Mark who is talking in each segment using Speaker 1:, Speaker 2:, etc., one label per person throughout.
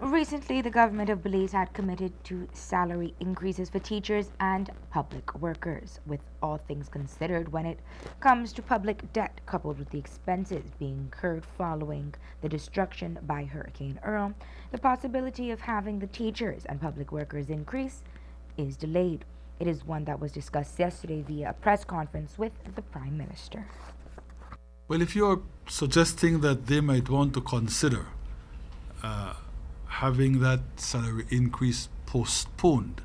Speaker 1: Recently, the government of Belize had committed to salary increases for teachers and public workers. With all things considered, when it comes to public debt coupled with the expenses being incurred following the destruction by Hurricane Earl, the possibility of having the teachers and public workers increase is delayed. It is one that was discussed yesterday via a press conference with the Prime Minister.
Speaker 2: Well, if you're suggesting that they might want to consider uh, having that salary increase postponed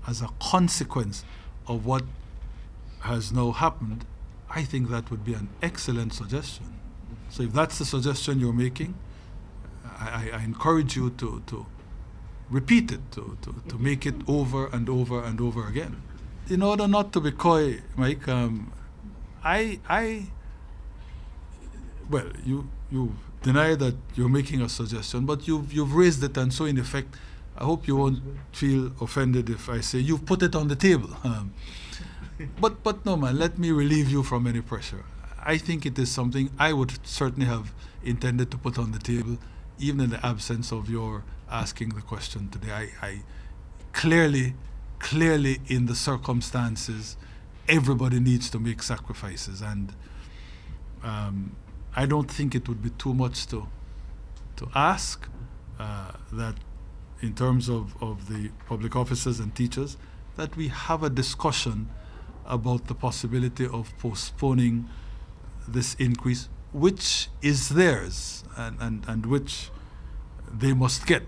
Speaker 2: as a consequence of what has now happened, I think that would be an excellent suggestion. So if that's the suggestion you're making, I encourage you to repeat it, to make it over and over and over again. In order not to be coy, Mike, well, you deny that you're making a suggestion, but you've raised it, and so in effect, I hope you won't feel offended if I say you've put it on the table. But no, man, let me relieve you from any pressure. I think it is something I would certainly have intended to put on the table, even in the absence of your asking the question today. I clearly in the circumstances, everybody needs to make sacrifices, and I don't think it would be too much to ask that in terms of the public officers and teachers, that we have a discussion about the possibility of postponing this increase, which is theirs and which they must get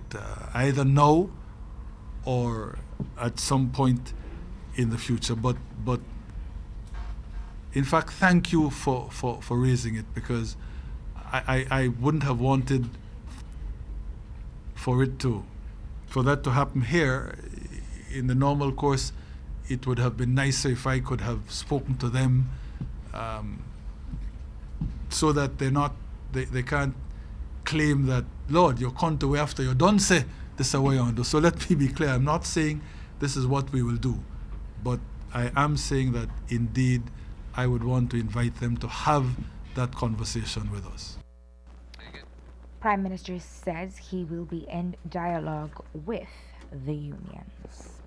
Speaker 2: either now or at some point in the future. But in fact, thank you for raising it, because I wouldn't have wanted for that to happen here. In the normal course, it would have been nicer if I could have spoken to them, so that they can't claim that, Lord, you're come to way after you don't say this is what you want to do. So let me be clear, I'm not saying this is what we will do, but I am saying that indeed I would want to invite them to have that conversation with us.
Speaker 1: Prime Minister says he will be in dialogue with the unions.